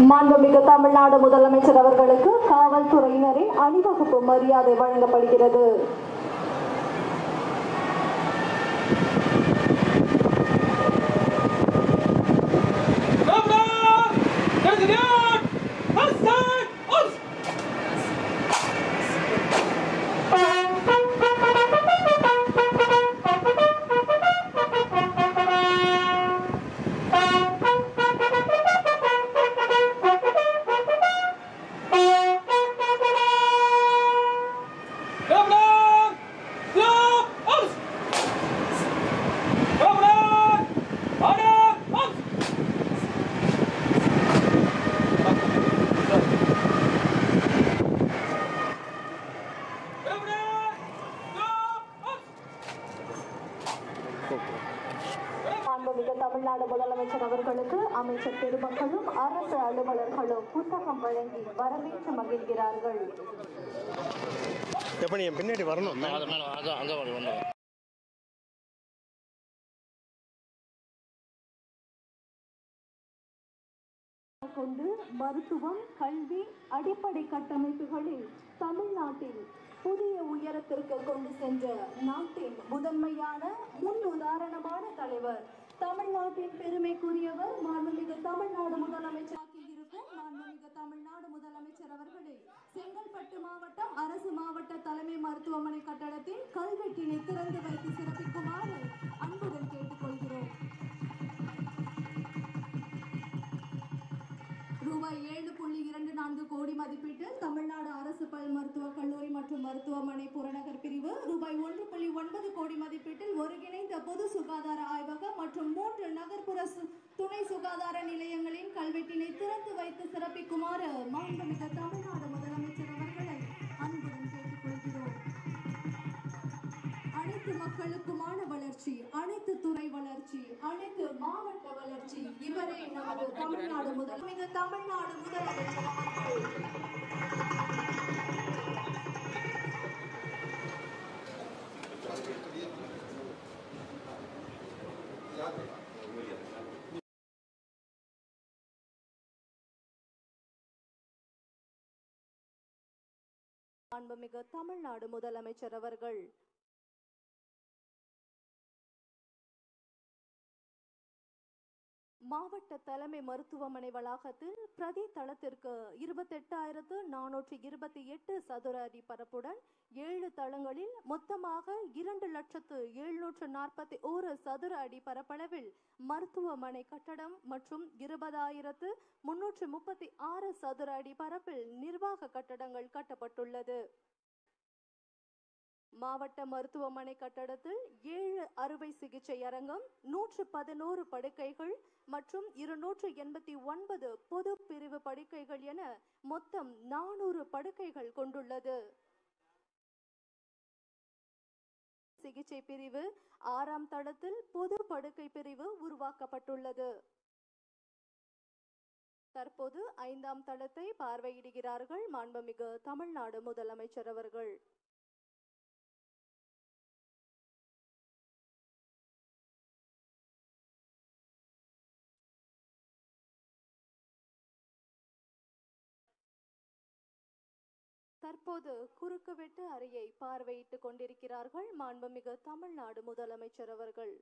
மாண்புமிகு தமிழ்நாடு முதலமைச்சர் அவர்களுக்கு காவல்துறையினரின் அணிவகுப்பு மரியாதை வழங்கப்படுகிறது. மாண்புமிகு தமிழ்நாடு முதலமைச்சர் அவர்களுக்கு அமைச்சர் பெருமக்களும் அரசு அலுவலர்களும் புத்தகம் வழங்கி வரவேற்று மகிழ்கிறார்கள். பின்னாடி வரணும். கொண்டு மருத்துவம், கல்வி, அடிப்படை கட்டமைப்புகளில் தமிழ்நாட்டில் புதிய உயரத்திற்கு கொண்டு சென்ற நாட்டின் முதன்மையான முன் உதாரணமான தலைவர், தமிழ்நாட்டின் பெருமைக்குரியவர் மாண்புமிகு தமிழ்நாடு முதலமைச்சராகி இருக்கும் மாண்புமிகு தமிழ்நாடு முதலமைச்சர் அவர்களை செங்கல்பட்டு மாவட்டம் அரசு மாவட்ட தலைமை மருத்துவமனை கட்டடத்தில் கல்வெட்டினை திறந்து வைத்து சிறப்பிக்குமாறு அன்புடன் கேட்டுக்கொள்கிறோம். ரூபாய் 7.24 கோடி மதிப்பீட்டில் தமிழ்நாடு அரசு பல் மருத்துவக் கல்லூரி மற்றும் மருத்துவமனை புறநகர் பிரிவு, ரூபாய் 1.9 கோடி மதிப்பீட்டில் ஒருங்கிணைந்த பொது சுகாதார ஆய்வகம் மற்றும் 3 நகர்ப்புற துணை சுகாதார நிலையங்களின் கல்வெட்டினை திறந்து வைத்து சிறப்பிக்குமாறு மாண்புமிகு தமிழ்நாடு முதலமைச்சர் அவர்களை அன்புடன் கேட்டுக்கொள்கிறோம். அனைத்து மக்களுக்குமான வளர்ச்சி, அனைத்து துறை வளர்ச்சி, அனைத்து மாவட்ட வளர்ச்சி, இவரே நமது தமிழ்நாடு முதலமைச்சர் தமிழ்நாடு முதலமைச்சர் அவர்கள். மாண்புமிகு தமிழ்நாடு முதலமைச்சர் அவர்கள். மாவட்ட தலைமை மருத்துவமனை வளாகத்தில் பிரதி தளத்திற்கு 28,428 சதுர அடி பரப்புடன் 7 தளங்களில் மொத்தமாக 2,741 சதுர அடி பரப்பளவில் மருத்துவமனை கட்டடம் மற்றும் 20,336 சதுர அடி பரப்பில் நிர்வாக கட்டடங்கள் கட்டப்பட்டுள்ளது. மாவட்ட மருத்துவமனை கட்டடத்தில் 7 அறுவை சிகிச்சை அரங்கம், 111 படுக்கைகள் மற்றும் 289 பொது பிரிவு படுக்கைகள் என மொத்தம் 400 படுக்கைகள் கொண்டுள்ளது. சிகிச்சை பிரிவு 6ஆம் தளத்தில் பொது படுக்கை பிரிவு உருவாக்கப்பட்டுள்ளது. தற்போது 5ஆம் தளத்தை பார்வையிடுகிறார்கள் மாண்புமிகு தமிழ்நாடு முதலமைச்சர் அவர்கள். தற்போது குறுக்குவெட்டு அறையை பார்வையிட்டுக் கொண்டிருக்கிறார்கள் மாண்புமிகு தமிழ்நாடு முதலமைச்சர் அவர்கள்.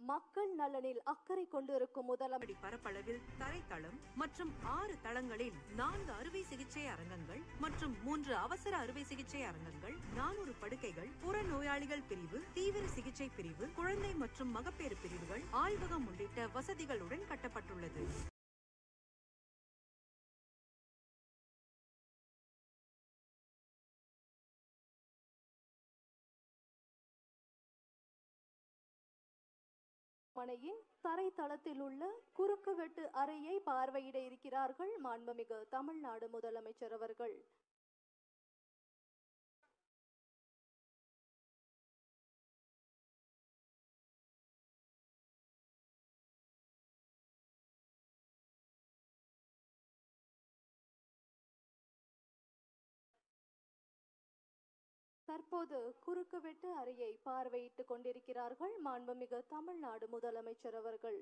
மக்கள் நலனில் அக்கறை கொண்டிருக்கும் முதலமைச்சர் பரப்பளவில் தரைத்தளம் மற்றும் 6 தளங்களில் 4 அறுவை சிகிச்சை அரங்கங்கள் மற்றும் 3 அவசர அறுவை சிகிச்சை அரங்கங்கள், 400 படுக்கைகள், புற நோயாளிகள் பிரிவு, தீவிர சிகிச்சை பிரிவு, குழந்தை மற்றும் மகப்பேறு பிரிவுகள், ஆய்வகம் உள்ளிட்ட வசதிகளுடன் கட்டப்பட்டுள்ளது. மனையின் தரைத்தளத்தில் உள்ள குறுக்குவெட்டு அறையை பார்வையிட இருக்கிறார்கள் மாண்புமிகு தமிழ்நாடு முதலமைச்சர் அவர்கள். தற்போது குறுக்குவெட்டு அறையை பார்வையிட்டுக் கொண்டிருக்கிறார்கள் மாண்புமிகு தமிழ்நாடு முதலமைச்சர் அவர்கள்.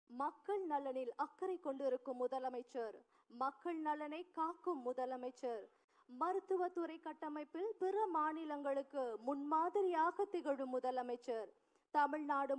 மக்கள் நலனில் அக்கறை கொண்டிருக்கும் முதலமைச்சர், மக்கள் நலனை காக்கும் முதலமைச்சர், மருத்துவத்துறை கட்டமைப்பில் பிற மாநிலங்களுக்கு முன்மாதிரியாக திகழும் முதலமைச்சர், தமிழ்நாடு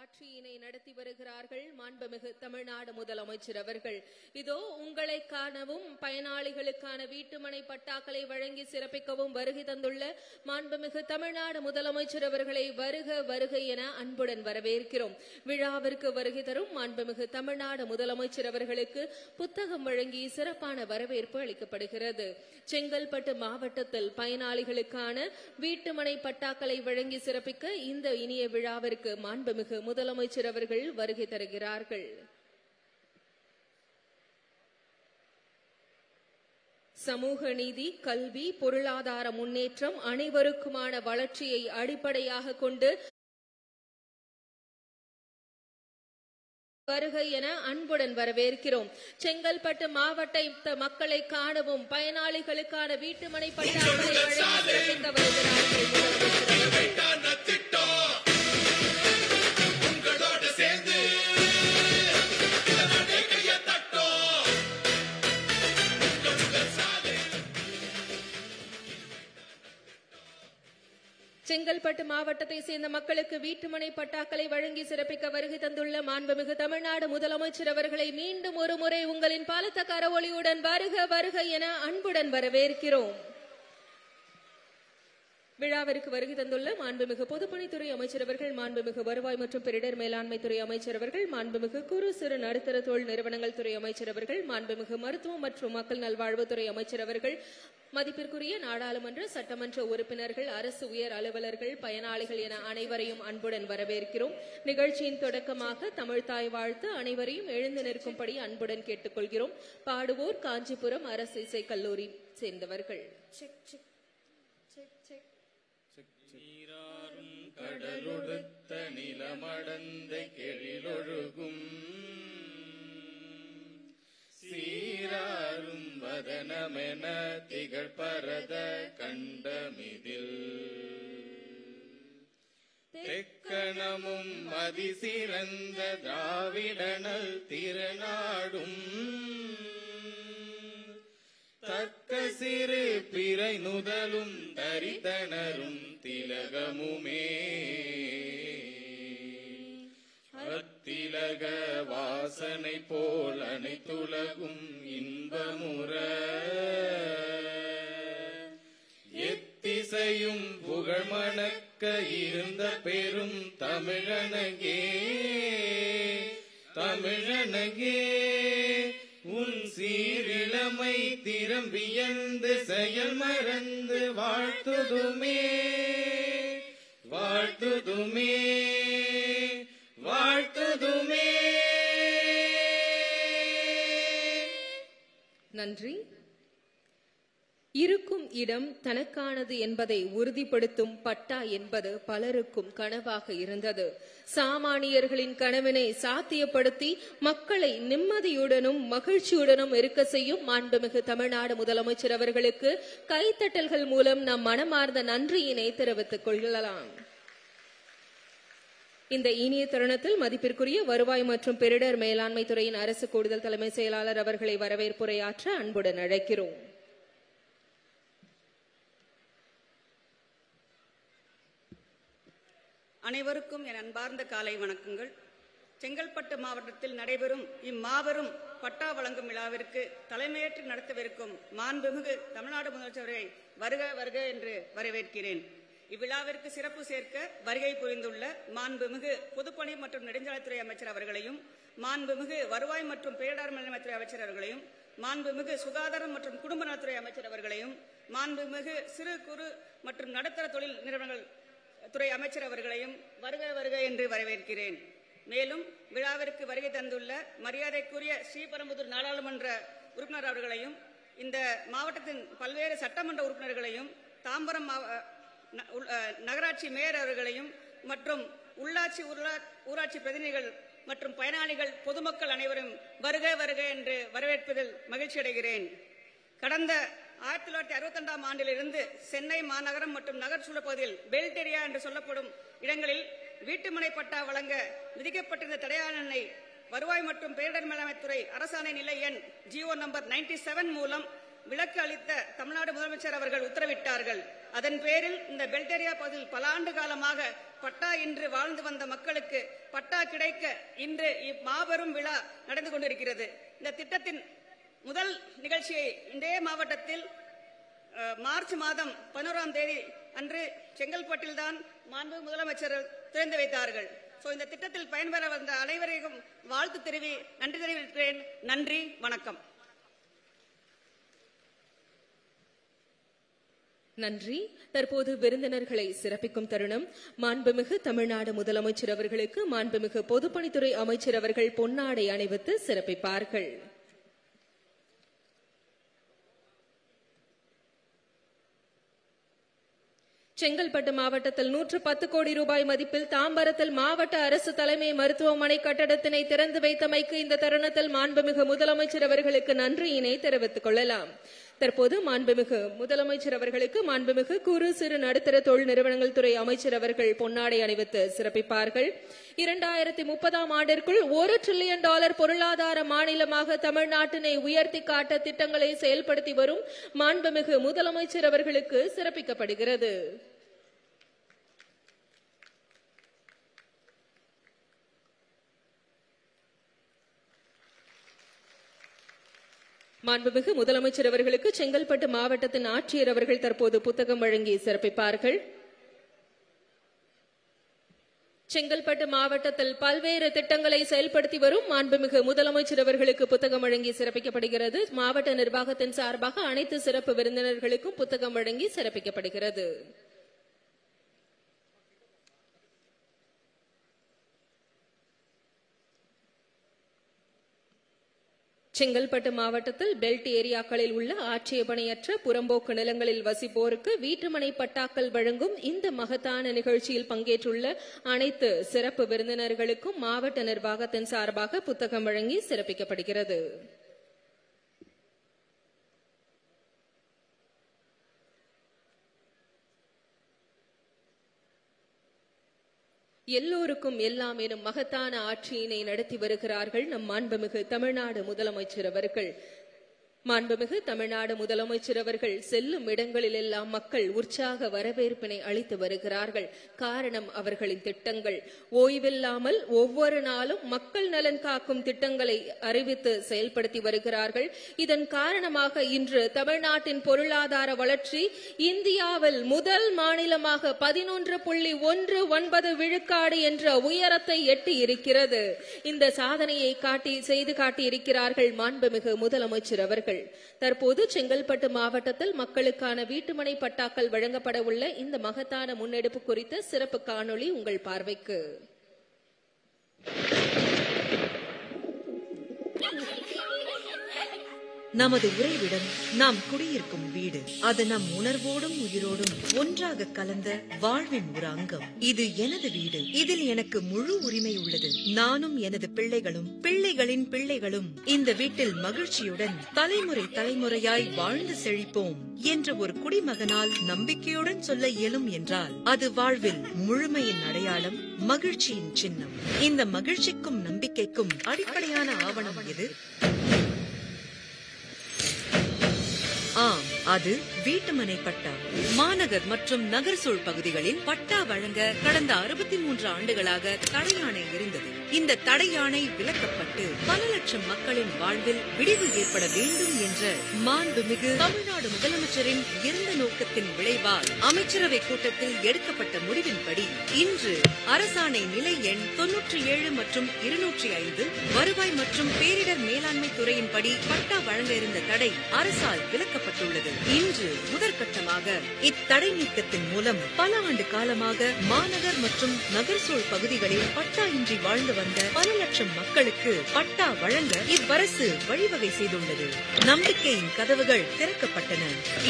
ஆட்சியினை நடத்தி வருகிறார்கள் மாண்புமிகு தமிழ்நாடு முதலமைச்சர் அவர்கள். இதோ உங்களை காணவும் பயனாளிகளுக்கான வீட்டுமனை பட்டாக்களை வழங்கி சிறப்பிக்கவும் வருகை தந்துள்ள மாண்புமிகு தமிழ்நாடு முதலமைச்சர் அவர்களை வருக வருக என அன்புடன் வரவேற்கிறோம். விழாவிற்கு வருகை தரும் மாண்புமிகு தமிழ்நாடு முதலமைச்சர் அவர்களுக்கு புத்தகம் வழங்கி சிறப்பான வரவேற்பு அளிக்கப்படுகிறது. செங்கல்பட்டு மாவட்டத்தில் பயனாளிகளுக்கான வீட்டுமனை பட்டாக்களை வழங்கி சிறப்பிக்க இந்த இனிய விழாவிற்கு மாண்புமிகு முதலமைச்சர் அவர்கள் வருகை தருகிறார்கள். சமூக நீதி, கல்வி, பொருளாதார முன்னேற்றம், அனைவருக்குமான வளர்ச்சியை அடிப்படையாக கொண்டு வருகை என அன்புடன் வரவேற்கிறோம். செங்கல்பட்டு மாவட்ட மக்களை காணவும் பயனாளிகளுக்கான வீட்டுமனை பட்டாக்களை வழங்கி சிறப்பிக்க வருகிறார்கள். செங்கல்பட்டு மாவட்டத்தை சேர்ந்த மக்களுக்கு வீட்டுமனை பட்டாக்களை வழங்கி சிறப்பிக்க வருகை தந்துள்ள மாண்புமிகு தமிழ்நாடு முதலமைச்சர் அவர்களை மீண்டும் ஒரு முறை உங்களின் பலத்த கரவொலியுடன் வருக வருக என அன்புடன் வரவேற்கிறோம். விழாவிற்கு வருகை தந்துள்ள மாண்புமிகு பொதுப்பணித்துறை அமைச்சர் அவர்கள், மாண்புமிகு வருவாய் மற்றும் பேரிடர் மேலாண்மை துறை அமைச்சர் அவர்கள், மாண்புமிகு குறு சிறு நடுத்தர தொழில் நிறுவனங்கள் துறை அமைச்சர் அவர்கள், மாண்புமிகு மருத்துவம் மற்றும் மக்கள் நல்வாழ்வுத்துறை அமைச்சர் அவர்கள், மதிப்பிற்குரிய நாடாளுமன்ற சட்டமன்ற உறுப்பினர்கள், அரசு உயர் அலுவலர்கள், பயனாளிகள் என அனைவரையும் அன்புடன் வரவேற்கிறோம். நிகழ்ச்சியின் தொடக்கமாக தமிழ்தாய் வாழ்த்து அனைவரையும் எழுந்து நிற்கும்படி அன்புடன் கேட்டுக்கொள்கிறோம். பாடுவோர் காஞ்சிபுரம் அரசு இசை கல்லூரி சேர்ந்தவர்கள். நீராறும் கடலொடுத்த நிலமடந்த கெழிலொழுகும் சீராரும் வதனமென திகழ் பரத கண்டமிதில் தெக்கணமும் அதிசிறந்த திராவிடனல் திருநாடும் தக்க சிறு பிறை நுதலும் தரிதனரும் திலகமுமே அத்திலக வாசனை போல் அனைத்துலகும் இன்பமுற எத்திசையும் புகழ்மணக்க இருந்த பெரும் தமிழனகே தமிழனகே உன் சீரிழமை திறம்பியந்து செயல் மறந்து வாழ்த்துதுமே வாழ்த்துதுமே வாழ்த்துதுமே. நன்றி. இருக்கும் இடம் தனக்கானது என்பதை உறுதிப்படுத்தும் பட்டா என்பது பலருக்கும் கனவாக இருந்தது. சாமானியர்களின் கனவினை சாத்தியப்படுத்தி மக்களை நிம்மதியுடனும் மகிழ்ச்சியுடனும் இருக்க செய்யும் மாண்புமிகு தமிழ்நாடு முதலமைச்சர் அவர்களுக்கு கைத்தட்டல்கள் மூலம் நம் மனமார்ந்த நன்றியினை தெரிவித்துக் கொள்ளலாம். இந்த இனிய தருணத்தில் மதிப்பிற்குரிய வருவாய் மற்றும் பேரிடர் மேலாண்மை துறையின் அரசு கூடுதல் தலைமை செயலாளர் அவர்களை வரவேற்புரையாற்ற அன்புடன் அழைக்கிறோம். அனைவருக்கும் என் அன்பார்ந்த காலை வணக்கங்கள். செங்கல்பட்டு மாவட்டத்தில் நடைபெறும் இம்மாபெரும் பட்டா வழங்கும் விழாவிற்கு தலைமையேற்று நடத்தவிருக்கும் மாண்புமிகு தமிழ்நாடு முதலமைச்சரை வருக வருக என்று வரவேற்கிறேன். இவ்விழாவிற்கு சிறப்பு சேர்க்க வருகை புரிந்துள்ள மாண்புமிகு பொதுப்பணி மற்றும் நெடுஞ்சாலைத்துறை அமைச்சர் அவர்களையும், மாண்புமிகு வருவாய் மற்றும் பேரிடர் மேலாண்மை துறை அமைச்சர் அவர்களையும், மாண்புமிகு சுகாதாரம் மற்றும் குடும்ப நலத்துறை அமைச்சர் அவர்களையும், மாண்புமிகு சிறு குறு மற்றும் நடுத்தர தொழில் நிறுவனங்கள் துறை அமைச்சர் அவர்களையும் வருக வருக என்று வரவேற்கிறேன். மேலும் விழாவிற்கு வருகை தந்துள்ள மரியாதைக்குரிய ஸ்ரீபெரும்புதூர் நாடாளுமன்ற உறுப்பினர் அவர்களையும், இந்த மாவட்டத்தின் பல்வேறு சட்டமன்ற உறுப்பினர்களையும், தாம்பரம் நகராட்சி மேயர் அவர்களையும் மற்றும் உள்ளாட்சி ஊராட்சி பிரதிநிதிகள் மற்றும் பயனாளிகள் பொதுமக்கள் அனைவரும் வருக வருக என்று வரவேற்பதில் மகிழ்ச்சி அடைகிறேன். கடந்த 1962ஆம் ஆண்டிலிருந்து சென்னை மாநகரம் மற்றும் நகர்ப்புற பகுதியில் பெல்ட் ஏரியா என்று சொல்லப்படும் இடங்களில் வீட்டுமனை பட்டா வழங்க விதிக்கப்பட்டிருந்த தடையாணை வருவாய் மற்றும் பேரிடர் மேலாண்மை துறை அரசாணை நிலை எண் ஜிஓ நம்பர் 97 மூலம் விலக்கு அளித்த தமிழ்நாடு முதலமைச்சர் அவர்கள் உத்தரவிட்டார்கள். அதன் பேரில் இந்த பெல்ட் ஏரியா பகுதியில் பல ஆண்டு காலமாக பட்டா இன்று வாழ்ந்து வந்த மக்களுக்கு பட்டா கிடைக்க இன்று மாபெரும் விழா நடந்து கொண்டிருக்கிறது. இந்த திட்டத்தின் முதல் நிகழ்ச்சியை இதே மாவட்டத்தில் மார்ச் மாதம் 11ஆம் தேதி அன்று செங்கல்பட்டில்தான் மாண்பு முதலமைச்சர் திறந்து வைத்தார்கள். இந்த திட்டத்தில் பயன்பெற வந்த அனைவரையும் வாழ்த்து நன்றி தெரிவிக்கிறேன். நன்றி, வணக்கம். நன்றி. தற்போது விருந்தினர்களை சிறப்பிக்கும் தருணம். மாண்புமிகு தமிழ்நாடு முதலமைச்சர் அவர்களுக்கு மாண்புமிகு பொதுப்பணித்துறை அமைச்சர் அவர்கள் பொன்னாடை அணிவித்து சிறப்பிப்பார்கள். செங்கல்பட்டு மாவட்டத்தில் 110 கோடி ரூபாய் மதிப்பில் தாம்பரத்தில் மாவட்ட அரசு தலைமை மருத்துவமனை கட்டடத்தினை திறந்து வைத்தமைக்கு இந்த தருணத்தில் மாண்புமிகு முதலமைச்சர் அவர்களுக்கு நன்றியினை தெரிவித்துக் கொள்ளலாம். தற்போது மாண்புமிகு முதலமைச்சர் அவர்களுக்கு மாண்புமிகு குறு சிறு நடுத்தர தொழில் நிறுவனங்கள் துறை அமைச்சர் அவர்கள் பொன்னாடை அணிவித்து சிறப்பிப்பார்கள். 2030ஆம் ஆண்டிற்குள் $1 டிரில்லியன் பொருளாதார மாநிலமாக தமிழ்நாட்டினை உயர்த்தி காட்ட திட்டங்களை செயல்படுத்தி வரும் மாண்புமிகு முதலமைச்சர் அவர்களுக்கு சிறப்பிக்கப்படுகிறது. மாண்புமிகு முதலமைச்சர் அவர்களுக்கு செங்கல்பட்டு மாவட்டத்தின் ஆட்சியர் அவர்கள் தற்போது புத்தகம் வழங்கி சிறப்பிப்பார்கள். செங்கல்பட்டு மாவட்டத்தில் பல்வேறு திட்டங்களை செயல்படுத்தி வரும் மாண்புமிகு முதலமைச்சர் அவர்களுக்கு புத்தகம் வழங்கி சிறப்பிக்கப்படுகிறது. மாவட்ட நிர்வாகத்தின் சார்பாக அனைத்து சிறப்பு விருந்தினர்களுக்கும் புத்தகம் வழங்கி சிறப்பிக்கப்படுகிறது. செங்கல்பட்டு மாவட்டத்தில் பெல்ட் ஏரியாக்களில் உள்ள ஆட்சேபணையற்ற புறம்போக்கு நிலங்களில் வசிப்போருக்கு வீட்டுமனை பட்டாக்கள் வழங்கும் இந்த மகத்தான நிகழ்ச்சியில் பங்கேற்றுள்ள அனைத்து சிறப்பு விருந்தினர்களுக்கும் மாவட்ட நிர்வாகத்தின் சார்பாக புத்தகம் வழங்கி சிறப்பிக்கப்படுகிறது. எல்லோருக்கும் எல்லாம் எனும் மகத்தான ஆட்சியினை நடத்தி வருகிறார்கள் நம் மாண்புமிகு தமிழ்நாடு முதலமைச்சர் அவர்கள். மாண்புமிகு தமிழ்நாடு முதலமைச்சர் அவர்கள் செல்லும் இடங்களில் எல்லாம் மக்கள் உற்சாக வரவேற்பினை அளித்து வருகிறார்கள். காரணம் அவர்களின் திட்டங்கள். ஓய்வில்லாமல் ஒவ்வொரு நாளும் மக்கள் நலன் காக்கும் திட்டங்களை அறிவித்து செயல்படுத்தி வருகிறார்கள். இதன் காரணமாக இன்று தமிழ்நாட்டின் பொருளாதார வளர்ச்சி இந்தியாவில் முதல் மாநிலமாக 11.19 விழுக்காடு என்ற உயரத்தை எட்டி இருக்கிறது. இந்த சாதனையை செய்து காட்டியிருக்கிறார்கள் மாண்புமிகு முதலமைச்சர் அவர்கள். தற்போது செங்கல்பட்டு மாவட்டத்தில் மக்களுக்கான வீட்டுமனை பட்டாக்கள் வழங்கப்பட உள்ள இந்த மகத்தான முன்னெடுப்பு குறித்த சிறப்பு காணொளி உங்கள் பார்வைக்கு. நமது உறைவிடம் நாம் குடியிருக்கும் வீடு. அது நம் உணர்வோடும் உயிரோடும் ஒன்றாக கலந்த வாழ்வின் ஒரு அங்கம். இது எனது வீடு. இதில் எனக்கு முழு உரிமை உள்ளது. நானும் எனது பிள்ளைகளும் பிள்ளைகளின் பிள்ளைகளும் இந்த வீட்டில் மகிழ்ச்சியுடன் தலைமுறை தலைமுறையாய் வாழ்ந்து செழிப்போம் என்ற ஒரு குடிமகனால் நம்பிக்கையுடன் சொல்ல இயலும் என்றால் அது வாழ்வில் முழுமையின் அடையாளம், மகிழ்ச்சியின் சின்னம். இந்த மகிழ்ச்சிக்கும் நம்பிக்கைக்கும் அடிப்படையான ஆவணம் எது? ஆம், அது வீட்டுமனை பட்டா. மாநகர் மற்றும் நகர்சூழ் பகுதிகளில் பட்டா வழங்க கடந்த 63 ஆண்டுகளாக தடையாணை இருந்தது. இந்த தடையாணை விலக்கப்பட்டு பல லட்சம் மக்களின் வாழ்வில் விடிவு ஏற்பட வேண்டும் என்ற மாண்புமிகு தமிழ்நாடு முதலமைச்சரின் இருந்த நோக்கத்தின் விளைவால் அமைச்சரவை கூட்டத்தில் எடுக்கப்பட்ட முடிவின்படி இன்று அரசாணை நிலை எண் 97 மற்றும் 205 வருவாய் மற்றும் பேரிடர் மேலாண்மை துறையின்படி பட்டா வழங்க இருந்த தடை அரசால் விலக்கப்பட்டுள்ளது. இன்று முதற்கட்டமாக இத்தடை நீக்கத்தின் மூலம் பல ஆண்டு காலமாக மாநகர் மற்றும் நகர்சூழ் பகுதிகளில் பட்டா இன்றி வாழ்ந்து வந்த பல லட்சம் மக்களுக்கு பட்டா வழங்க இவ்வரசு வழிவகை செய்துள்ளது. நம்பிக்கையின் கதவுகள் திறக்கப்பட்டன.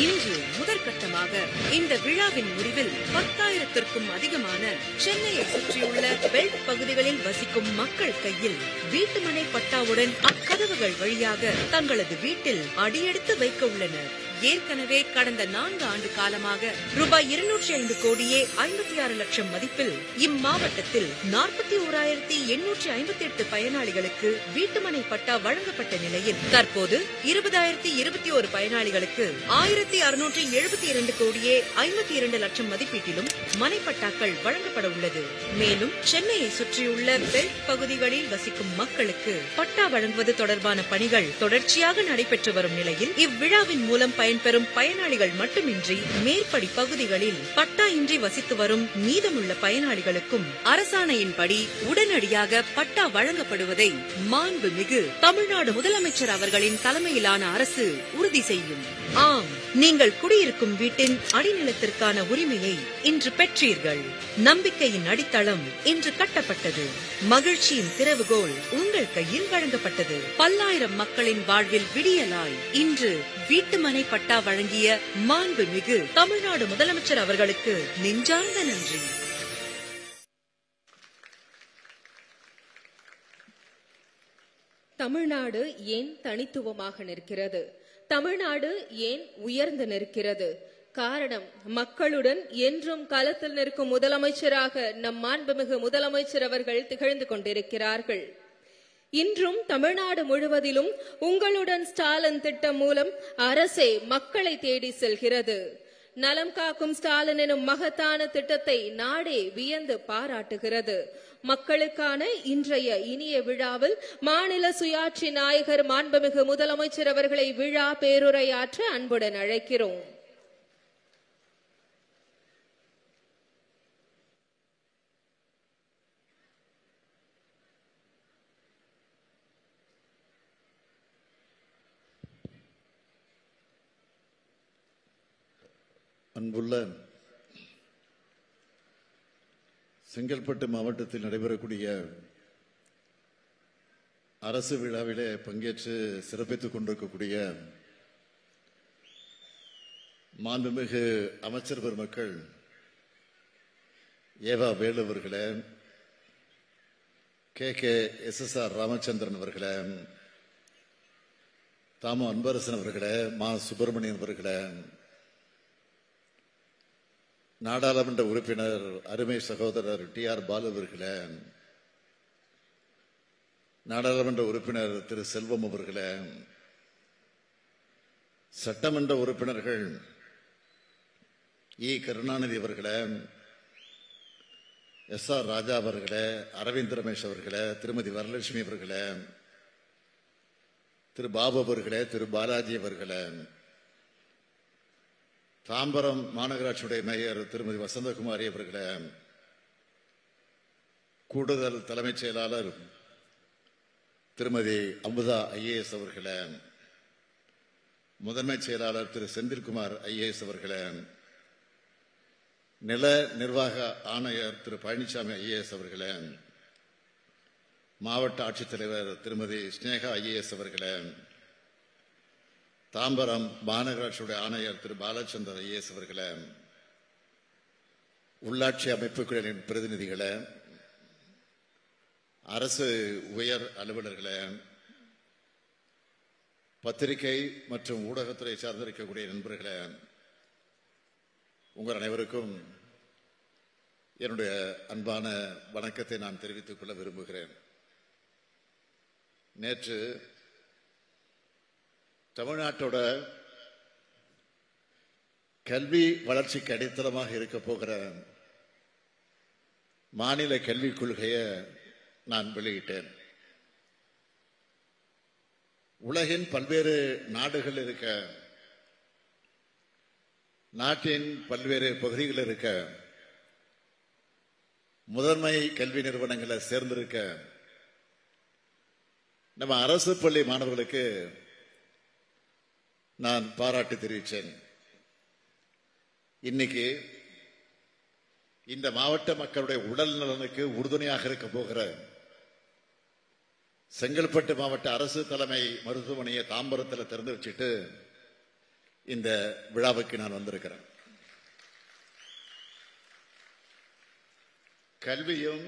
இன்று முதற்கட்டமாக இந்த விழாவின் முடிவில் 10,000த்திற்கும் அதிகமான சென்னையை சுற்றியுள்ள பெல்ட் பகுதிகளில் வசிக்கும் மக்கள் கையில் வீட்டுமனை பட்டாவுடன் அக்கதவுகள் வழியாக தங்களது வீட்டில் அடியெடுத்து வைக்க உள்ளனர். ஏற்கனவே கடந்த 4 ஆண்டு காலமாக ரூபாய் 205 கோடியே 56 லட்சம் மதிப்பில் இம்மாவட்டத்தில் 41,858 பயனாளிகளுக்கு வீட்டுமனை பட்டா வழங்கப்பட்ட நிலையில் தற்போது 20,021 பயனாளிகளுக்கு 1,672 கோடியே 52 லட்சம் மதிப்பீட்டிலும் மனைப்பட்டாக்கள் வழங்கப்பட உள்ளது. மேலும் சென்னையை சுற்றியுள்ள பெல்ட் பகுதிகளில் வசிக்கும் மக்களுக்கு பட்டா வழங்குவது தொடர்பான பணிகள் தொடர்ச்சியாக நடைபெற்று வரும் நிலையில் இவ்விழாவின் மூலம் பயன்பெறும் பயனாளிகள் மட்டுமின்றி மேற்படி பகுதிகளில் பட்டா இன்றி வசித்து வரும் மீதமுள்ள பயனாளிகளுக்கும் அரசாணையின்படி உடனடியாக பட்டா வழங்கப்படுவதை மாண்புமிகு தமிழ்நாடு முதலமைச்சர் அவர்களின் தலைமையிலான அரசு உறுதி செய்யும். ஆம், நீங்கள் குடியிருக்கும் வீட்டின் அடிநிலத்திற்கான உரிமையை இன்று பெற்றீர்கள். நம்பிக்கையின் அடித்தளம் இன்று கட்டப்பட்டது. மகிழ்ச்சியின் திறவுகோல் உங்கள் கையில் வழங்கப்பட்டது. பல்லாயிரம் மக்களின் வாழ்வில் விடியலாய் இன்று வீட்டுமனை பட்டா வழங்கிய மாண்புமிகு தமிழ்நாடு முதலமைச்சர் அவர்களுக்கு நெஞ்சார்ந்த நன்றி. தமிழ்நாடு ஏன் தனித்துவமாக நிற்கிறது? தமிழ்நாடு ஏன் உயர்ந்து நிற்கிறது? காரணம், மக்களுடன் என்றும் களத்தில் நிற்கும் முதலமைச்சராக நம் மாண்புமிகு முதலமைச்சர் அவர்கள் திகழ்ந்து கொண்டிருக்கிறார்கள். இன்றும் தமிழ்நாடு முழுவதிலும் உங்களுடன் ஸ்டாலின் திட்டம் மூலம் அரசே மக்களை தேடி செல்கிறது. நலம் காக்கும் ஸ்டாலின் எனும் மகத்தான திட்டத்தை நாடே வியந்து பாராட்டுகிறது. மக்களுக்கான இன்றைய இனிய விழாவில் மாநில சுயாட்சி நாயகர் மாண்புமிகு முதலமைச்சர் அவர்களை விழா பேருரையாற்ற அன்புடன் அழைக்கிறோம். அன்புள்ள செங்கல்பட்டு மாவட்டத்தில் நடைபெறக்கூடிய அரசு விழாவிலே பங்கேற்று சிறப்பித்துக் கொண்டிருக்கக்கூடிய மாண்புமிகு அமைச்சர் பெருமக்கள், ஏவா வேலு அவர்களே, KKSSR ராமச்சந்திரன் அவர்களே, தாமு அன்பரசன் அவர்களே, மா சுப்பிரமணியன் அவர்களே, நாடாளுமன்ற உறுப்பினர் அருமை சகோதரர் TR பாலு அவர்களே, நாடாளுமன்ற உறுப்பினர் திரு செல்வம் அவர்களே, சட்டமன்ற உறுப்பினர்கள் கருணாநிதி அவர்களே, SR ராஜா அவர்களே, அரவிந்த் ரமேஷ் அவர்களே, திருமதி வரலட்சுமி அவர்களே, திரு பாபு அவர்களே, திரு பாலாஜி அவர்களே, தாம்பரம் மாநகராட்சியுடைய மேயர் திருமதி வசந்தகுமாரி அவர்களே, கூடுதல் தலைமைச் செயலாளர் திருமதி அமுதா IAS அவர்களே, முதன்மைச் செயலாளர் திரு செந்தில்குமார் IAS அவர்களே, நில நிர்வாக ஆணையர் திரு பழனிசாமி IAS அவர்களே, மாவட்ட ஆட்சித்தலைவர் திருமதி ஸ்னேகா IAS அவர்களே, தாம்பரம் மாநகராட்சியுடைய ஆணையர் திரு பாலச்சந்தர் IAS அவர்களே, உள்ளாட்சி அமைப்புகளின் பிரதிநிதிகளே, அரசு உயர் அலுவலர்களே, பத்திரிகை மற்றும் ஊடகத்துறை சார்ந்திருக்கக்கூடிய நண்பர்களே, உங்கள் அனைவருக்கும் என்னுடைய அன்பான வணக்கத்தை நான் தெரிவித்துக் கொள்ள விரும்புகிறேன். நேற்று தமிழ்நாட்டோட கல்வி வளர்ச்சிக்கு அடித்தளமாக இருக்க போகிற மாநில கல்விக் கொள்கையை நான் வெளியிட்டேன். உலகின் பல்வேறு நாடுகள் இருக்க, நாட்டின் பல்வேறு பகுதிகளில் இருக்க, முதன்மை கல்வி நிறுவனங்களை சேர்ந்திருக்க நம்ம அரசு பள்ளி மாணவர்களுக்கு நான் பாராட்டு தெரிவித்தேன். இன்னைக்கு இந்த மாவட்ட மக்களுடைய உடல் நலனுக்கு உறுதுணையாக இருக்க போகிற செங்கல்பட்டு மாவட்ட அரசு தலைமை மருத்துவமனையை தாம்பரத்தில் திறந்து வச்சுட்டு இந்த விழாவுக்கு நான் வந்திருக்கிறேன். கல்வியும்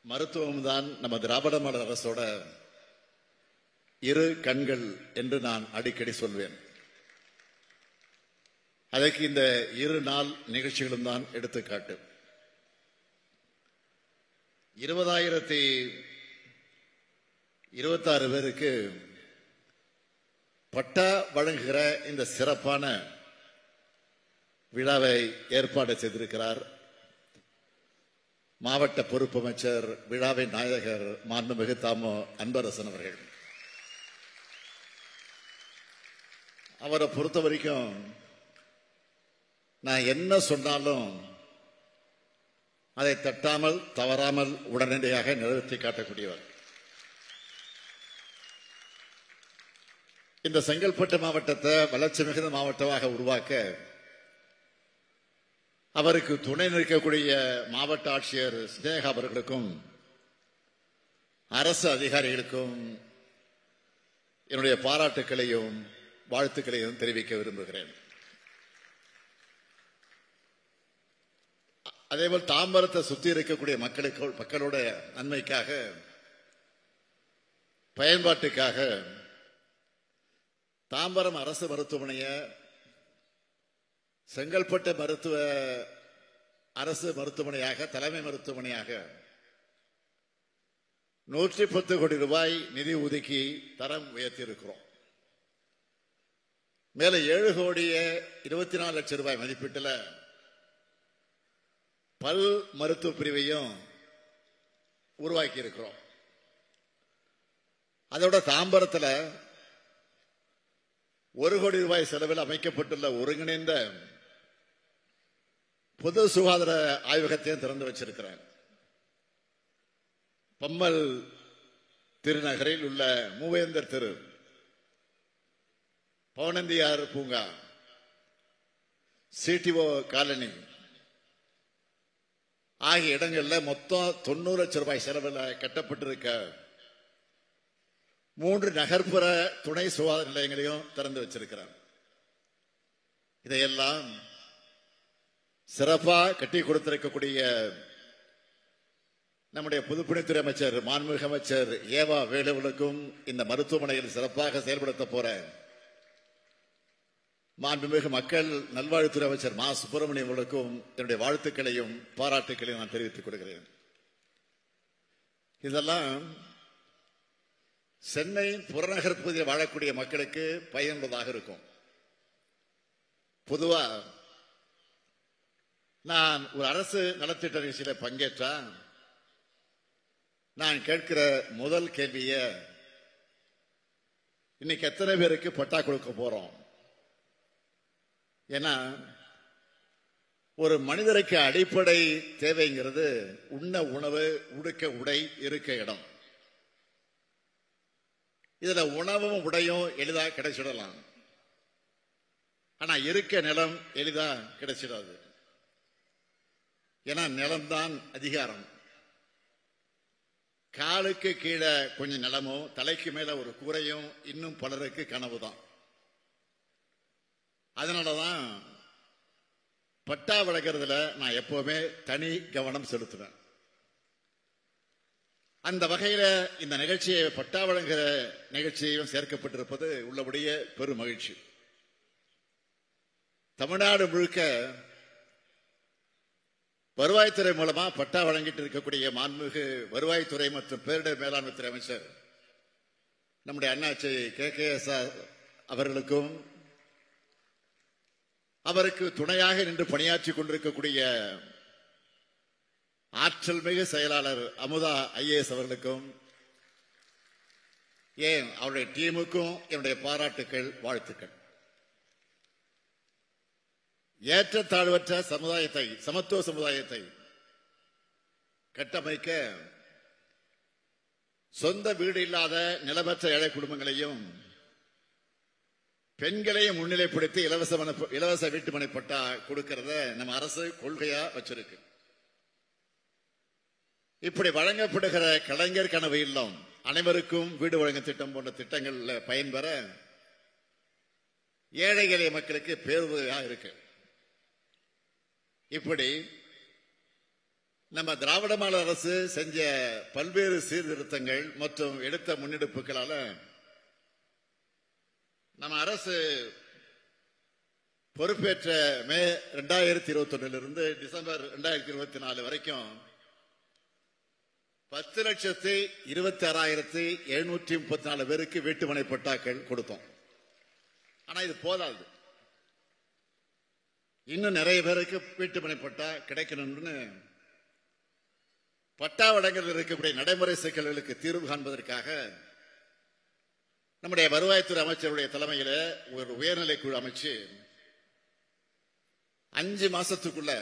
மருத்துவமும் தான் நம்ம திராவிட மாடல் அரசோட இரு கண்கள் என்று நான் அடிக்கடி சொல்வேன். அதற்கு இந்த 2 நாள் நிகழ்ச்சிகளும் தான் எடுத்துக்காட்டு. 20,026 பேருக்கு பட்டா வழங்குகிற இந்த சிறப்பான விழாவை ஏற்பாடு செய்திருக்கிறார் மாவட்ட பொறுப்பு அமைச்சர், விழாவின் நாயகர் மாண்புமிகு தாமோ அன்பரசன் அவர்கள். அவரை பொறுத்த வரைக்கும் நான் என்ன சொன்னாலும் அதை தட்டாமல் தவறாமல் உடனடியாக நிறைவேற்றி காட்டக்கூடியவர். இந்த செங்கல்பட்டு மாவட்டத்தை வளர்ச்சி மிகுந்த மாவட்டமாக உருவாக்க அவருக்கு துணை நிற்கக்கூடிய மாவட்ட ஆட்சியர் ஸ்னேகா அவர்களுக்கும் அரசு அதிகாரிகளுக்கும் என்னுடைய பாராட்டுக்களையும் வாழ்த்துக்களையும் தெரிவிக்க விரும்புகிறேன். அதேபோல் தாம்பரத்தை சுற்றி இருக்கக்கூடிய மக்களுடைய நன்மைக்காக, பயன்பாட்டுக்காக தாம்பரம் அரசு மருத்துவமனையை செங்கல்பட்டு அரசு மருத்துவமனையாக, தலைமை மருத்துவமனையாக 110 கோடி ரூபாய் நிதி ஒதுக்கி தரம் உயர்த்தி இருக்கிறோம். மேல 7 கோடியே 24 லட்சம் ரூபாய் மதிப்பீட்டில் பல் மருத்துவ பிரிவையும் உருவாக்கி இருக்கிறோம். அதோட தாம்பரத்தில் 1 கோடி ரூபாய் செலவில் அமைக்கப்பட்டுள்ள ஒருங்கிணைந்த பொது சுகாதார ஆய்வகத்தையும் திறந்து வச்சிருக்கிறார். பம்மல் திருநகரில் உள்ள மூவேந்தர் தெரு, பவனந்தியார் பூங்கா, சிடிஓ காலனி ஆகிய இடங்களில் மொத்தம் 90 லட்சம் ரூபாய் செலவில் கட்டப்பட்டிருக்க 3 நகர்ப்புற துணை சுகாதார நிலையங்களையும் திறந்து வச்சிருக்கிறார். இதையெல்லாம் சிறப்பா கட்டி கொடுத்திருக்கக்கூடிய நம்முடைய பொதுப்பணித்துறை அமைச்சர், மாண்புமிகு அமைச்சர் ஏவா வேலுவுக்கும், இந்த மருத்துவமனையில் சிறப்பாக செயல்படுத்த போற மாண்புமிகு மக்கள் நல்வாழ்வுத்துறை அமைச்சர் மா சுப்பிரமணியம் அவர்களுக்கும் என்னுடைய வாழ்த்துக்களையும் பாராட்டுக்களையும் நான் தெரிவித்துக் கொள்கிறேன். இதெல்லாம் சென்னை புறநகர் பகுதியில் வாழக்கூடிய மக்களுக்கு பயனுள்ளதாக இருக்கும். பொதுவா நான் ஒரு அரசு நலத்திட்ட நிகழ்ச்சியில பங்கேற்றா நான் கேட்கிற முதல் கேள்விய, இன்னைக்கு எத்தனை பேருக்கு பட்டா கொடுக்க போறோம்? ஏன்னா ஒரு மனிதருக்கு அடிப்படை தேவைங்கிறது உண்ண உணவு, உடுக்க உடை, இருக்க இடம். இதுல உணவும் உடையும் எளிதாக கிடைச்சிடலாம். ஆனா இருக்க நிலம் எளிதா கிடைச்சிடாது. ஏன்னா நிலம்தான் அதிகாரம். காலுக்கு கீழே கொஞ்சம் நிலமும், தலைக்கு மேல ஒரு கூரையும் இன்னும் பலருக்கு கனவு தான். அதனாலதான் பட்டா வழங்குறதுல நான் எப்பவுமே தனி கவனம் செலுத்துவேன். அந்த வகையில இந்த நிகழ்ச்சியை, பட்டா வழங்குகிற நிகழ்ச்சியையும் சேர்க்கப்பட்டிருப்பது உள்ளபடியே பெரும் மகிழ்ச்சி. தமிழ்நாடு முழுக்க வருவாய்த்துறை மூலமா பட்டா வழங்கிட்டு இருக்கக்கூடிய மாண்புமிகு வருவாய்த்துறை மற்றும் பேரிடர் மேலாண்மை துறை அமைச்சர் நம்முடைய அண்ணாச்சி KKS அவர்களுக்கும், அவருக்கு துணையாக நின்று பணியாற்றி கொண்டிருக்கக்கூடிய ஆற்றல் மிகு செயலாளர் அமுதா IAS அவர்களுக்கும், ஏன் அவருடைய டீமுக்கும் என்னுடைய பாராட்டுக்கள், வாழ்த்துக்கள். ஏற்றத்தாழ்வற்ற சமுதாயத்தை, சமத்துவ சமுதாயத்தை கட்டமைக்க சொந்த வீடு இல்லாத நிலமற்ற ஏழை குடும்பங்களையும் பெண்களையும் முன்னிலைப்படுத்தி இலவச வீட்டுமனை பட்டா கொடுக்கிறத நம்ம அரசு கொள்கையா வச்சிருக்கு. இப்படி வழங்கப்படுகிற கலைஞர் கனவு இல்லம், அனைவருக்கும் வீடு வழங்கும் திட்டம் போன்ற திட்டங்கள்ல பயன்பெற ஏழை எளிய மக்களுக்கு பேருதவியா இருக்கு. இப்படி நம்ம திராவிட மாடல் அரசு செஞ்ச பல்வேறு சீர்திருத்தங்கள் மற்றும் எடுத்த முன்னெடுப்புகளால நம்ம அரசு பொறுப்பேற்ற மே 2021 டிசம்பர் 2024 வரைக்கும் 10,26,734 பேருக்கு வீட்டுமனை பட்டாக்கள் கொடுத்தோம். ஆனா இது போதாது, இன்னும் நிறைய பேருக்கு வீட்டுமனை பட்டா கிடைக்கணும்னு பட்டா வழங்கல் இருக்கக்கூடிய நடைமுறை சிக்கல்களுக்கு தீர்வு காண்பதற்காக நம்முடைய வருவாய்த்துறை அமைச்சருடைய தலைமையில ஒரு உயர்நிலை குழு அமைச்சு 5 மாசத்துக்குள்ள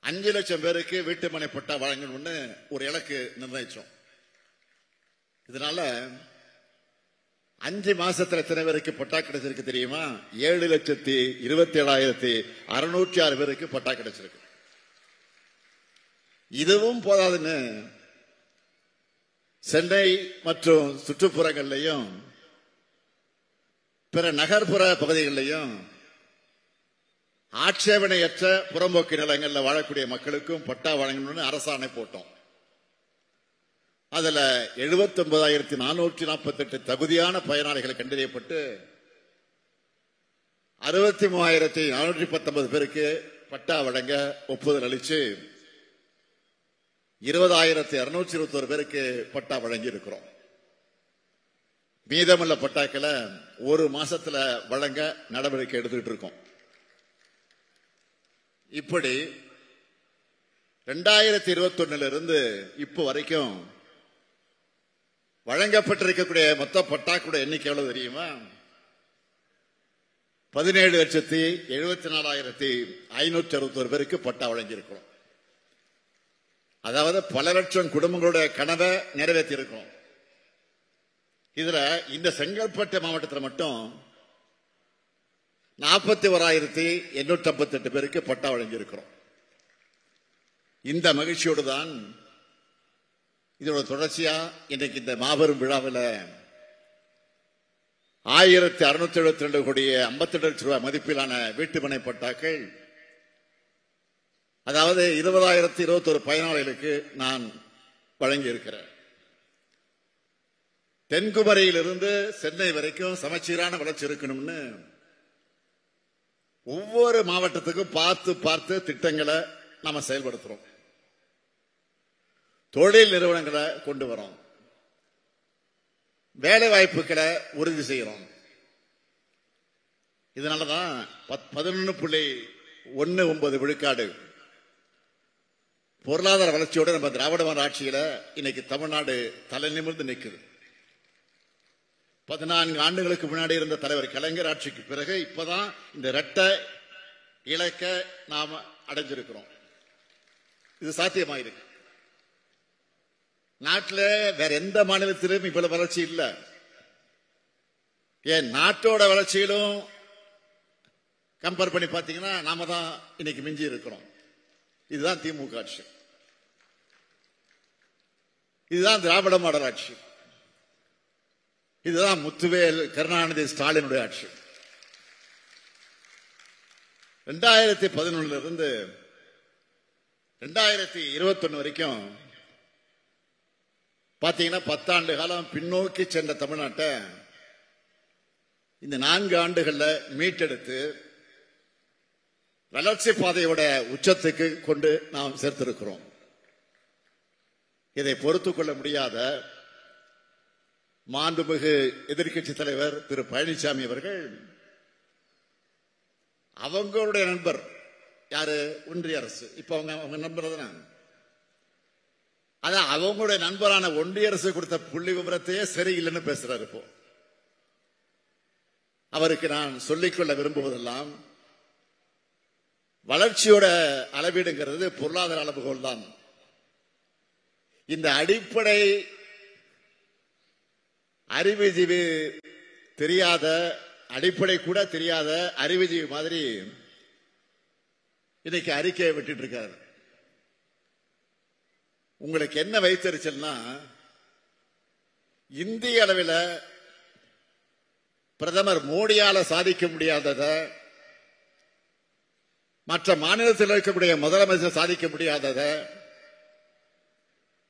5 லட்சம் பேருக்கு வீட்டுமனை பட்டா வழங்கணும்னு ஒரு இலக்கு நிர்ணயிச்சோம். இதனால 5 மாசத்துல எத்தனை பேருக்கு பட்டா கிடைச்சிருக்கு தெரியுமா? 7,27,606 பேருக்கு பட்டா கிடைச்சிருக்கு. இதுவும் போதாதுன்னு சென்னை மற்றும் சுற்றுப்புறங்கள்லையும் பிற நகர்ப்புற பகுதிகளிலையும் ஆட்சேபனையற்ற புறம்போக்கு நிலங்களில் வாழக்கூடிய மக்களுக்கும் பட்டா வழங்கணும்னு அரசாணை போட்டோம். அதுல 79,448 தகுதியான பயனாளிகள் கண்டறியப்பட்டு 63,419 பேருக்கு பட்டா வழங்க ஒப்புதல் அளிச்சு 20,221 பேருக்கு பட்டா வழங்கி இருக்கிறோம். மீதமுள்ள பட்டாக்களை ஒரு மாசத்துல வழங்க நடவடிக்கை எடுத்துக்கிட்டு இருக்கோம். இப்படி 2021 இப்போ வரைக்கும் வழங்கப்பட்டிருக்கக்கூடிய மொத்த பட்டாக்களுடைய எண்ணிக்கை எவ்வளவு தெரியுமா? 17,74,561 பேருக்கு பட்டா வழங்கி இருக்கிறோம். அதாவது பல லட்சம் குடும்பங்களுடைய கனவை நிறைவேற்றி இருக்கிறோம். இதுல இந்த செங்கல்பட்டு மாவட்டத்தில் மட்டும் 41,858 பேருக்கு பட்டா வழங்கி இருக்கிறோம். இந்த மகிழ்ச்சியோடு தான் இதோட தொடர்ச்சியா இன்றைக்கு இந்த மாபெரும் விழாவில் 1,672 கோடியே 52 லட்சம் ரூபாய் மதிப்பிலான வீட்டுமனை பட்டாக்கள், அதாவது 20,021 பயனாளிகளுக்கு நான் வழங்கி இருக்கிறேன். தென்குமரியிலிருந்து சென்னை வரைக்கும் சமச்சீரான வளர்ச்சி இருக்கணும்னு ஒவ்வொரு மாவட்டத்துக்கும் பார்த்து பார்த்து திட்டங்களை நாம செயல்படுத்துறோம். தொழில் நிறுவனங்களை கொண்டு வரோம், வேலை வாய்ப்புகளை உறுதி செய்யறோம். இதனாலதான் 11.19 விழுக்காடு பொருளாதார வளர்ச்சியோட நம்ம திராவிட மாடல் ஆட்சியில இன்னைக்கு தமிழ்நாடு தலை நிமிர்ந்து நிற்குது. 14 ஆண்டுகளுக்கு முன்னாடி இருந்த தலைவர் கலைஞர் ஆட்சிக்கு பிறகு இப்பதான் இந்த இரட்டை இலக்க நாம அடைஞ்சிருக்கிறோம். இது சாத்தியமாயிருக்கு. நாட்டில் வேற எந்த மாநிலத்திலும் இவ்வளவு வளர்ச்சி இல்லை. ஏன் நாட்டோட வளர்ச்சியிலும் கம்பேர் பண்ணி பார்த்தீங்கன்னா நாம தான் இன்னைக்கு மிஞ்சி இருக்கிறோம். இதுதான் திமுக ஆட்சி, இதுதான் திராவிட மாடல் ஆட்சி, இதுதான் முத்துவேல் கருணாநிதி ஸ்டாலினுடைய ஆட்சி. 2011 2021 வரைக்கும் பாத்தீங்கன்னா 10 ஆண்டு காலம் பின்னோக்கி சென்ற தமிழ்நாட்டை இந்த 4 ஆண்டுகள்ல மீட்டெடுத்து வளர்ச்சி பாதையோட உச்சத்துக்கு கொண்டு நாம் சேர்த்திருக்கிறோம். இதை பொறுத்துக் கொள்ள முடியாத மாண்புமிகு எதிர்க்கட்சி தலைவர் திரு பழனிசாமி அவர்கள் அவங்களுடைய நண்பர் யாரு? ஒன்றிய அரசு. இப்ப அவங்க நண்பர் தானே. அதான் அவங்களுடைய நண்பரான ஒன்றிய அரசு கொடுத்த புள்ளி விவரத்தையே சரியில்லைன்னு பேசுறாரு. இப்போ அவருக்கு நான் சொல்லிக்கொள்ள விரும்புவதெல்லாம், வளர்ச்சியோட அளவீடுங்கிறது பொருளாதார அளவுகோல் தான். இந்த அடிப்படை அறிவுஜீவி தெரியாத, அடிப்படை கூட தெரியாத அறிவுஜீவி மாதிரி இன்னைக்கு அறிக்கையை விட்டுட்டு இருக்காரு. உங்களுக்கு என்ன வைத்தறிச்சல்னா, இந்திய அளவில் பிரதமர் மோடியால சாதிக்க முடியாதத மற்ற மாநிலத்தில் இருக்கக்கூடிய முதலமைச்சர் சாதிக்க முடியாதத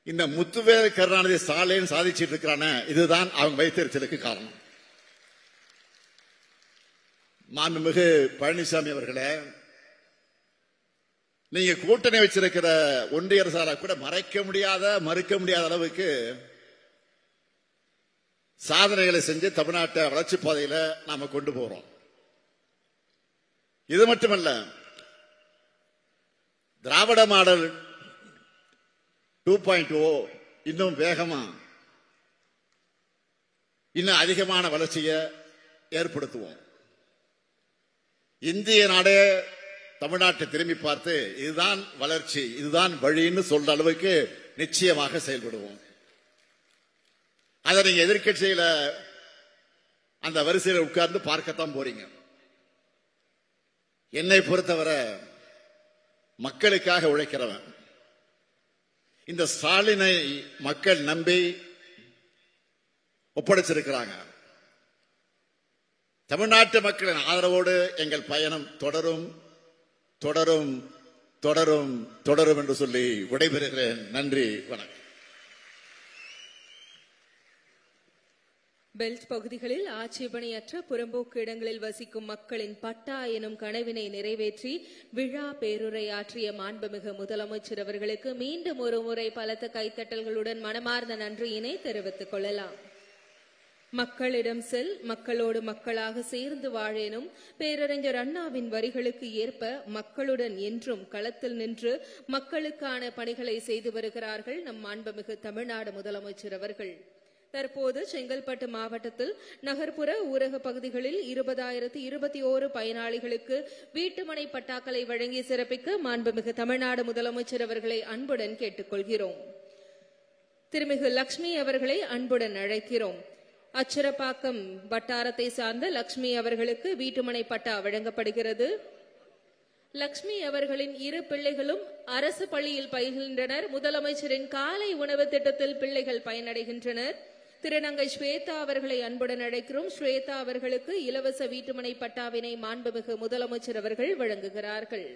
இந்த முத்துவேல் கருணாநிதி ஸ்டாலின் சாதிச்சிட்டு இருக்கிறான, இதுதான் அவங்க வைத்தறிச்சலுக்கு காரணம். மாண்புமிகு பழனிசாமி அவர்களே, நீங்க கூட்டணி வச்சிருக்கிற ஒன்றிய அரசால கூட மறைக்க முடியாத மறுக்க முடியாத அளவுக்கு சாதனைகளை செஞ்சு தமிழ்நாட்டை வளர்ச்சி பாதையில நாம கொண்டு போறோம். இது மட்டுமல்ல, திராவிட மாடல் 2.0 இன்னும் வேகமா இன்னும் அதிகமான வளர்ச்சியை ஏற்படுத்துவோம். இந்திய நாடே தமிழ்நாட்டை திரும்பி பார்த்து இதுதான் வளர்ச்சி, இதுதான் வழின்னு சொல்ற அளவுக்கு நிச்சயமாக செயல்படுவோம். அதை நீங்க எதிர்க்கட்சியில அந்த வரிசையில உட்கார்ந்து பார்க்கத்தான் போறீங்க. என்னை பொறுத்தவரை மக்களுக்காக உழைக்கிறவன். இந்த ஸ்டாலினை மக்கள் நம்பி ஒப்படைச்சிருக்கிறாங்க. தமிழ்நாட்டு மக்களின் ஆதரவோடு எங்கள் பயணம் தொடரும் தொடரும் தொடரும் தொடரும் என்று சொல்லி விடைபெறுகிறேன். நன்றி, வணக்கம். பெல்ட் பகுதிகளில் ஆட்சேபணையற்ற புறம்போக்கு இடங்களில் வசிக்கும் மக்களின் பட்டா எனும் கனவினை நிறைவேற்றி விழா பேருரையாற்றிய மாண்புமிகு முதலமைச்சர் அவர்களுக்கு மீண்டும் ஒரு முறை பலத்த கைத்தட்டல்களுடன் மனமார்ந்த நன்றியினை தெரிவித்துக் கொள்ளலாம். மக்களிடம் செல், மக்களோடு மக்களாக சேர்ந்து வாழேனும் பேரறிஞர் அண்ணாவின் வரிகளுக்கு ஏற்ப மக்களுடன் என்றும் களத்தில் நின்று மக்களுக்கான பணிகளை செய்து வருகிறார்கள் நம் மாண்புமிகு தமிழ்நாடு முதலமைச்சர் அவர்கள். தற்போது செங்கல்பட்டு மாவட்டத்தில் நகர்ப்புற ஊரக பகுதிகளில் 20,021 பயனாளிகளுக்கு வீட்டுமனை பட்டாக்களை வழங்கி சிறப்பிக்க மாண்புமிகு தமிழ்நாடு முதலமைச்சர் அவர்களை அன்புடன் கேட்டுக்கொள்கிறோம். திருமிகு லட்சுமி அவர்களை அன்புடன் அழைக்கிறோம். அச்சரப்பாக்கம் வட்டாரத்தை சார்ந்த லட்சுமி அவர்களுக்கு வீட்டுமனை பட்டா வழங்கப்படுகிறது. லட்சுமி அவர்களின் 2 பிள்ளைகளும் அரசு பள்ளியில் பயில்கின்றனர். முதலமைச்சரின் காலை உணவு திட்டத்தில் பிள்ளைகள் பயனடைகின்றனர். திருநங்கை ஸ்வேதா அவர்களை அன்புடன் அழைக்கிறோம். ஸ்வேதா அவர்களுக்கு இலவச வீட்டுமனை பட்டாவினை மாண்புமிகு முதலமைச்சர் அவர்கள் வழங்குகிறார்கள்.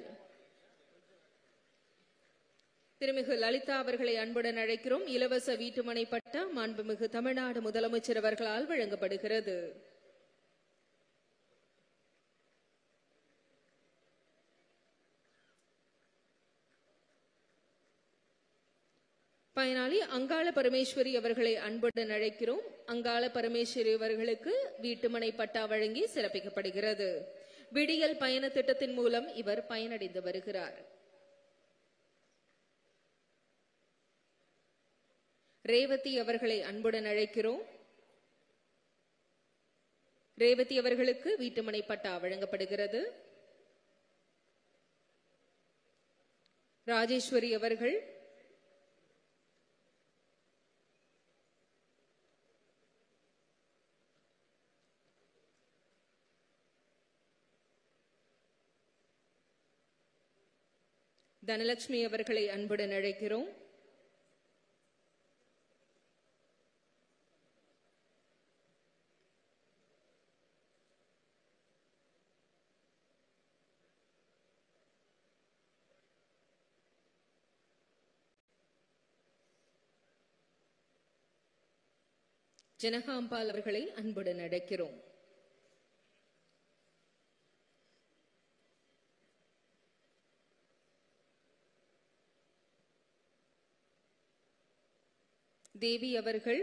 திருமிகு லலிதா அவர்களை அன்புடன் அழைக்கிறோம். இலவச வீட்டுமனை பட்டா மாண்புமிகு தமிழ்நாடு முதலமைச்சர் அவர்களால் வழங்கப்படுகிறது. பயனாளி அங்காள பரமேஸ்வரி அவர்களை அன்புடன் அழைக்கிறோம். அங்காள பரமேஸ்வரி அவர்களுக்கு வீட்டுமனை பட்டா வழங்கி சிறப்பிக்கப்படுகிறது. விடியல் பயண திட்டத்தின் மூலம் இவர் பயனடைந்து வருகிறார். ரேவதி அவர்களை அன்புடன் அழைக்கிறோம். ரேவதி அவர்களுக்கு வீட்டுமனை பட்டா வழங்கப்படுகிறது. ராஜேஸ்வரி அவர்கள், தனலட்சுமி அவர்களை அன்புடன் அழைக்கிறோம். ஜனகாம்பால் அவர்களை அன்புடன் அழைக்கிறோம். தேவி அவர்கள்,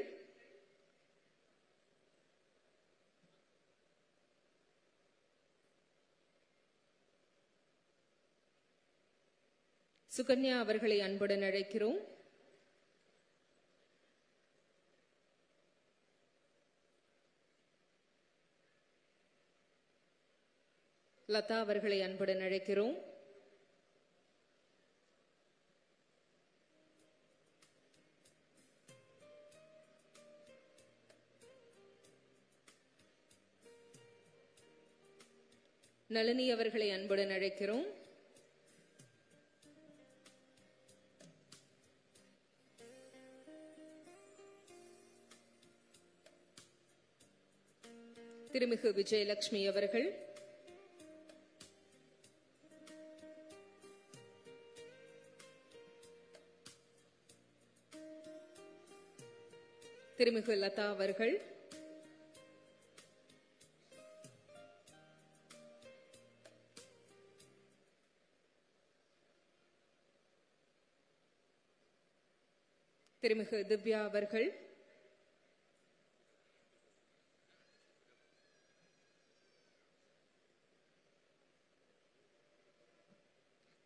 சுகன்யா அவர்களை அன்புடன் அழைக்கிறோம். லதா அவர்களை அன்புடன் அழைக்கிறோம். நளினி அவர்களை அன்புடன் அழைக்கிறோம். திருமிகு விஜயலட்சுமி அவர்கள், திருமிகு லதா அவர்கள், திருமிகு திவ்யா அவர்கள்.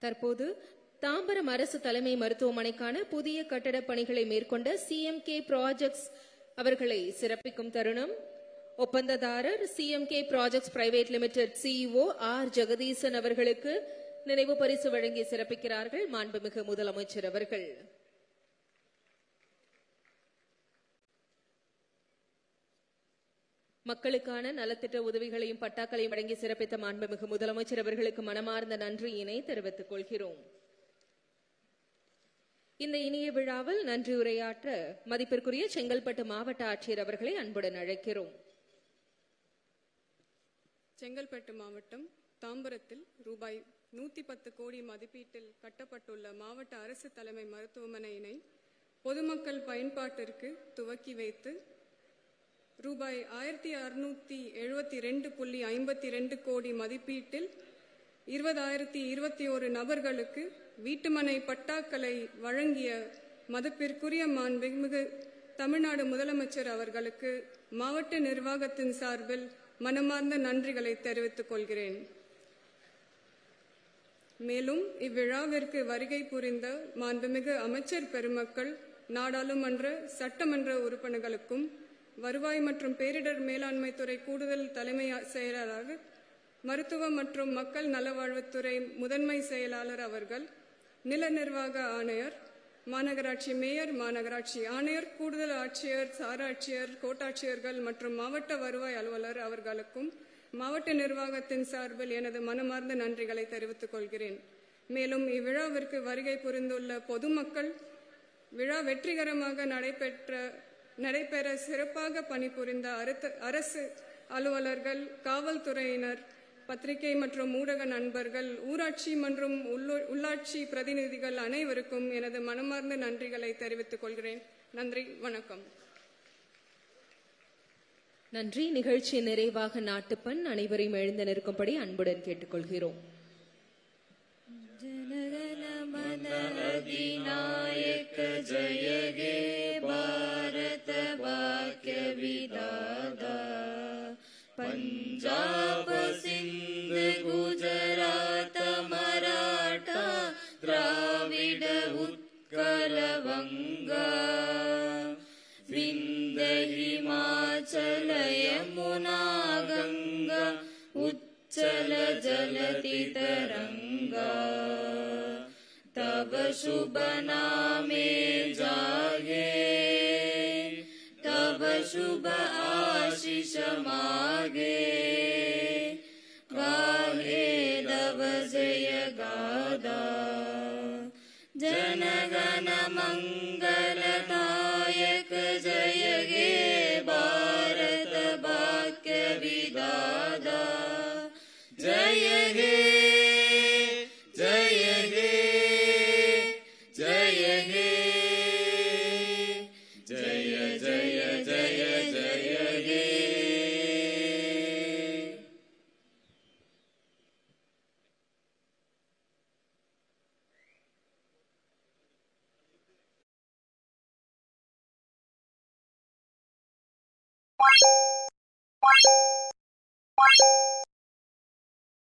தற்போது தாம்பரம் அரசு தலைமை மருத்துவமனைக்கான புதிய கட்டட பணிகளை மேற்கொண்ட CMK ப்ராஜெக்ட்ஸ் அவர்களை சிறப்பிக்கும் தருணம். ஒப்பந்ததாரர் CMK projects private limited CEO R Jagadeesan அவர்களுக்கு நினைவு பரிசு வழங்கி சிறப்பிக்கிறார்கள் மாண்புமிகு முதலமைச்சர் அவர்கள். மக்களுக்கான நலத்திட்ட உதவிகளையும் பட்டாக்களையும் வழங்கி சிறப்பித்த மாண்புமிகு முதலமைச்சர் அவர்களுக்கு மனமார்ந்த நன்றியினை தெரிவித்துக் கொள்கிறோம். இந்த இனிய விழாவில் நன்றியுரையாற்ற மதிப்பிற்குரிய செங்கல்பட்டு மாவட்ட ஆட்சியர் அவர்களை அன்புடன் அழைக்கிறோம். செங்கல்பட்டு மாவட்டம் தாம்பரத்தில் ரூபாய் 110 கோடி மதிப்பீட்டில் கட்டப்பட்டுள்ள மாவட்ட அரசு தலைமை மருத்துவமனையினை பொதுமக்கள் பயன்பாட்டிற்கு துவக்கி வைத்து ரூபாய் 1672.52 கோடி மதிப்பீட்டில் 20,021 நபர்களுக்கு வீட்டுமனை பட்டாக்களை வழங்கிய மதிப்பிற்குரிய மாண்புமிகு தமிழ்நாடு முதலமைச்சர் அவர்களுக்கு மாவட்ட நிர்வாகத்தின் சார்பில் மனமார்ந்த நன்றிகளை தெரிவித்துக் கொள்கிறேன். மேலும் இவ்விழாவிற்கு வருகை புரிந்த மாண்புமிகு அமைச்சர் பெருமக்கள், நாடாளுமன்ற சட்டமன்ற உறுப்பினர்களுக்கும் வருவாய் மற்றும் பேரிடர் மேலாண்மை துறை கூடுதல் தலைமை செயலாளர், மருத்துவ மற்றும் மக்கள் நலவாழ்வுத்துறை முதன்மை செயலாளர் அவர்கள், நில நிர்வாக ஆணையர், மாநகராட்சி மேயர், மாநகராட்சி ஆணையர், கூடுதல் ஆட்சியர், சாராட்சியர், கோட்டாட்சியர்கள் மற்றும் மாவட்ட வருவாய் அலுவலர் அவர்களுக்கும் மாவட்ட நிர்வாகத்தின் சார்பில் எனது மனமார்ந்த நன்றிகளை தெரிவித்துக் கொள்கிறேன். மேலும் இவ்விழாவிற்கு வருகை புரிந்துள்ள பொதுமக்கள், விழா வெற்றிகரமாக நடைபெற சிறப்பாக பணிபுரிந்த அரசு அலுவலர்கள், காவல்துறையினர், பத்திரிகை மற்றும் ஊடக நண்பர்கள், ஊராட்சி மற்றும் உள்ளாட்சி பிரதிநிதிகள் அனைவருக்கும் எனது மனமார்ந்த நன்றிகளை தெரிவித்துக் கொள்கிறேன். நன்றி, வணக்கம். நன்றி. நிகழ்ச்சியின் நிறைவாக நாட்டுப்பண் அனைவரையும் எழுந்து நிற்கும்படி அன்புடன் கேட்டுக்கொள்கிறோம். அதிநாயக ஜய ஹே பாரத பாக்ய விதாதா, பஞ்சாப சிந்து குஜராத மராட்டா திராவிட உத்கல வங்கா, விந்த ஹிமாச்சல யமுனா கங்கா, உச்சல ஜலதி தரங்கா, तब शुभ नामे जागे, तब शुभ आशीष मागे, गाहे तव जय गादा, जनगण मंगलदायक जय हे भारत भाग्य विधाता, जय हे जय हे जय हे जय जय जय जय हे।